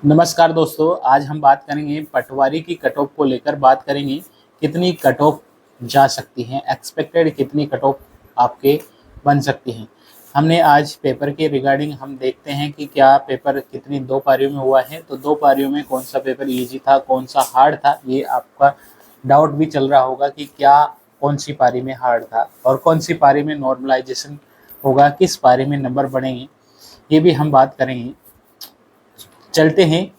नमस्कार दोस्तों, आज हम बात करेंगे पटवारी की कट ऑफ को लेकर बात करेंगे। कितनी कट ऑफ जा सकती हैं, एक्सपेक्टेड कितनी कट ऑफ आपके बन सकती हैं। हमने आज पेपर के रिगार्डिंग हम देखते हैं कि क्या पेपर कितनी दो पारियों में हुआ है। तो दो पारियों में कौन सा पेपर इजी था, कौन सा हार्ड था, ये आपका डाउट भी चल रहा होगा कि क्या कौन सी पारी में हार्ड था और कौन सी पारी में नॉर्मलाइजेशन होगा, किस पारी में नंबर बढ़ेंगे, ये भी हम बात करेंगे। चलते हैं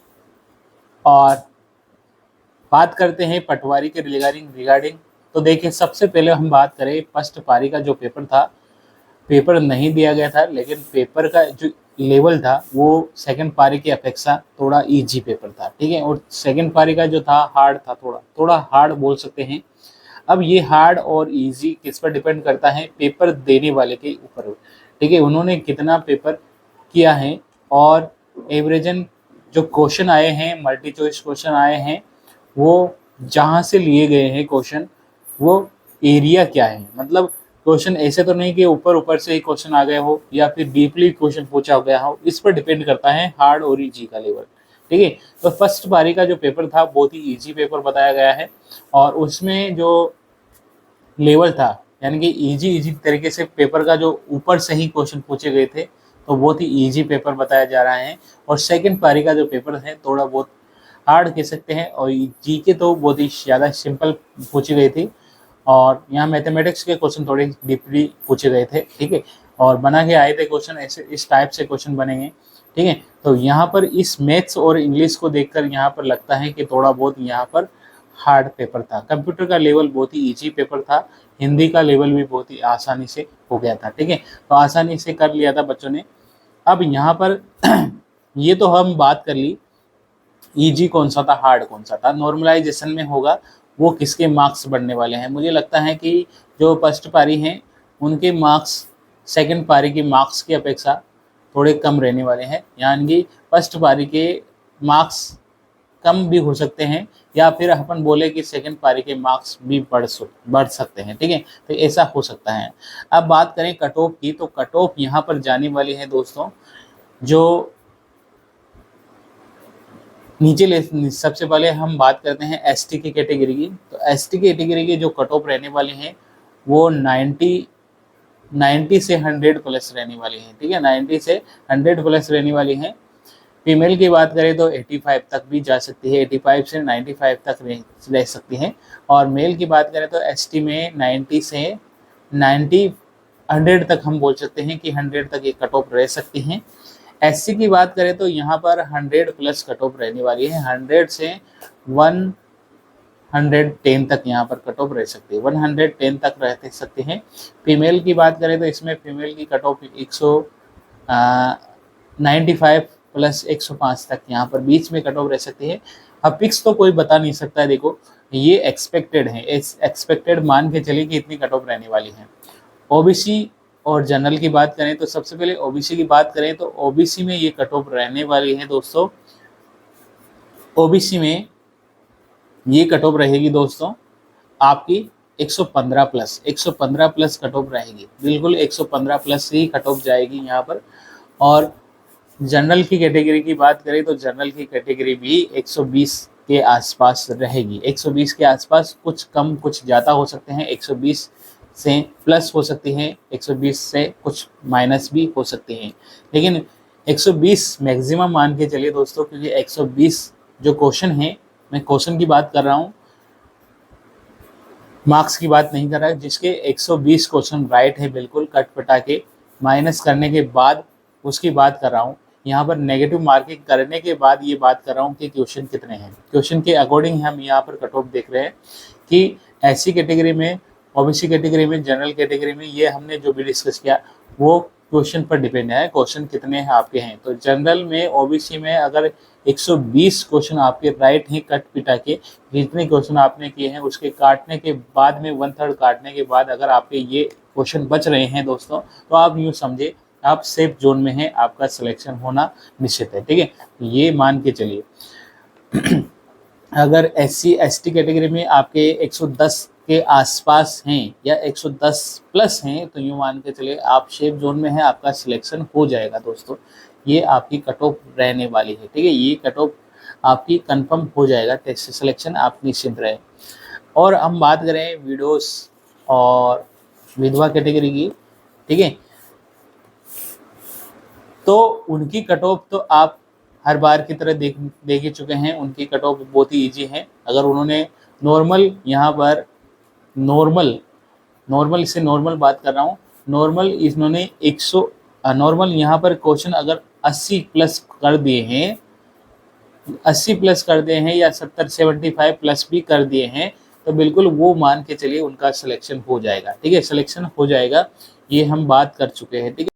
और बात करते हैं पटवारी के रिगार्डिंग। तो देखिए, सबसे पहले हम बात करें फर्स्ट पारी का जो पेपर था, पेपर नहीं दिया गया था, लेकिन पेपर का जो लेवल था वो सेकंड पारी की अपेक्षा थोड़ा इजी पेपर था, ठीक है। और सेकंड पारी का जो था हार्ड था, थोड़ा थोड़ा हार्ड बोल सकते हैं। अब ये हार्ड और इजी किस पर डिपेंड करता है, पेपर देने वाले के ऊपर, ठीक है, उन्होंने कितना पेपर किया है। और एवरेजन जो क्वेश्चन आए हैं, मल्टी चॉइस क्वेश्चन आए हैं, वो जहाँ से लिए गए हैं क्वेश्चन, वो एरिया क्या है, मतलब क्वेश्चन ऐसे तो नहीं कि ऊपर ऊपर से ही क्वेश्चन आ गया हो या फिर डीपली क्वेश्चन पूछा गया हो। इस पर डिपेंड करता है हार्ड और इजी का लेवल, ठीक है। तो फर्स्ट पारी का जो पेपर था बहुत ही इजी पेपर बताया गया है, और उसमें जो लेवल था, यानी कि इजी इजी तरीके से पेपर का जो ऊपर से ही क्वेश्चन पूछे गए थे, तो बहुत ही इजी पेपर बताया जा रहा है। और सेकंड पारी का जो पेपर है थोड़ा बहुत हार्ड कह सकते हैं, और जीके तो बहुत ही ज़्यादा सिंपल पूछी गई थी, और यहाँ मैथमेटिक्स के क्वेश्चन थोड़े डीपली पूछे गए थे, ठीक है। और बना के आए थे क्वेश्चन, ऐसे इस टाइप से क्वेश्चन बनेंगे, ठीक है। तो यहाँ पर इस मैथ्स और इंग्लिश को देखकर यहाँ पर लगता है कि थोड़ा बहुत यहाँ पर हार्ड पेपर था। कंप्यूटर का लेवल बहुत ही इजी पेपर था, हिंदी का लेवल भी बहुत ही आसानी से हो गया था, ठीक है। तो आसानी से कर लिया था बच्चों ने। अब यहाँ पर ये तो हम बात कर ली इजी कौन सा था, हार्ड कौन सा था। नॉर्मलाइजेशन में होगा वो किसके मार्क्स बढ़ने वाले हैं। मुझे लगता है कि जो फर्स्ट पारी हैं उनके मार्क्स सेकंड पारी के मार्क्स की अपेक्षा थोड़े कम रहने वाले हैं, यानी कि फर्स्ट पारी के मार्क्स कम भी हो सकते हैं, या फिर अपन बोले कि सेकंड पारी के मार्क्स भी बढ़ सकते हैं, ठीक है। तो ऐसा हो सकता है। अब बात करें कट ऑफ की, तो कट ऑफ यहाँ पर जाने वाली है दोस्तों, जो नीचे ले। सबसे पहले हम बात करते हैं एसटी की कैटेगरी की। तो एसटी कैटेगरी की जो कट ऑफ रहने वाली है वो 90 से 100 प्लस रहने वाली है, ठीक है। 90 से 100 प्लस रहने वाली है। फीमेल की बात करें तो 85 तक भी जा सकती है, 85 से 95 तक रह सकती हैं। और मेल की बात करें तो एसटी में 90 से 90 100 तक हम बोल सकते हैं कि 100 तक ये कट ऑफ रह सकती हैं। एससी की बात करें तो यहाँ पर 100 प्लस कट ऑफ रहने वाली है, 100 से 110 तक यहाँ पर कट ऑफ रह सकती है, 110 तक रह सकते हैं। फीमेल की बात करें तो इसमें फीमेल की कट ऑफ 195 प्लस 105 तक यहाँ पर बीच में कट ऑफ रह सकती है। अब फिक्स तो कोई बता नहीं सकता है, देखो ये एक्सपेक्टेड है, एक्सपेक्टेड मान के चलिए कि इतनी कट ऑफ रहने वाली है। ओबीसी और जनरल की बात करें तो सबसे पहले ओबीसी की बात करें तो ओबीसी में ये कट ऑफ रहने वाली है दोस्तों। ओबीसी में ये कट ऑफ रहेगी दोस्तों आपकी 115 प्लस कट ऑफ रहेगी, बिल्कुल 115 प्लस ही कट ऑफ जाएगी यहाँ पर। और जनरल की कैटेगरी की बात करें तो जनरल की कैटेगरी भी 120 के आसपास रहेगी, 120 के आसपास, कुछ कम कुछ ज़्यादा हो सकते हैं, 120 से प्लस हो सकती हैं, 120 से कुछ माइनस भी हो सकती हैं, लेकिन 120 मैक्सिमम मान के चलिए दोस्तों, क्योंकि 120 जो क्वेश्चन है, मैं क्वेश्चन की बात कर रहा हूँ, मार्क्स की बात नहीं कर रहा है, जिसके 120 क्वेश्चन राइट है बिल्कुल कट पटा के माइनस करने के बाद उसकी बात कर रहा हूँ। यहाँ पर नेगेटिव मार्किंग करने के बाद ये बात कर रहा हूँ कि क्वेश्चन कितने हैं, क्वेश्चन के अकॉर्डिंग हम यहाँ पर कट ऑफ देख रहे हैं कि एससी कैटेगरी में, ओबीसी कैटेगरी में, जनरल कैटेगरी में, ये हमने जो भी डिस्कस किया वो क्वेश्चन पर डिपेंड है, क्वेश्चन कितने हैं आपके हैं। तो जनरल में, ओबीसी में अगर 120 क्वेश्चन आपके राइट हैं कट पिटा के, जितने क्वेश्चन आपने किए हैं उसके काटने के बाद में 1/3 काटने के बाद अगर आपके ये क्वेश्चन बच रहे हैं दोस्तों, तो आप यूँ समझे आप सेफ जोन में हैं, आपका सिलेक्शन होना निश्चित है, ठीक है। ये मान के चलिए अगर एससी एसटी कैटेगरी में आपके 110 के आसपास हैं या 110 प्लस हैं, तो यूँ मान के चलिए आप सेफ जोन में हैं, आपका सिलेक्शन हो जाएगा दोस्तों। ये आपकी कट ऑफ रहने वाली है। ठीक है, ये कट ऑफ आपकी कंफर्म हो जाएगा, टेस्ट सिलेक्शन आप निश्चिंत रहे। और हम बात करें विडोस और विधवा कैटेगरी की, ठीक है, तो उनकी कट ऑफ तो आप हर बार की तरह देख ही चुके हैं। उनकी कट ऑफ बहुत ही ईजी है। अगर उन्होंने नॉर्मल, यहाँ पर नॉर्मल से नॉर्मल बात कर रहा हूँ, नॉर्मल इन्होंने 100 नॉर्मल यहाँ पर क्वेश्चन अगर 80 प्लस कर दिए हैं, 80 प्लस कर दिए हैं या 70-75 प्लस भी कर दिए हैं, तो बिल्कुल वो मान के चलिए उनका सिलेक्शन हो जाएगा। ठीक है, सिलेक्शन हो जाएगा, ये हम बात कर चुके हैं। ठीक है।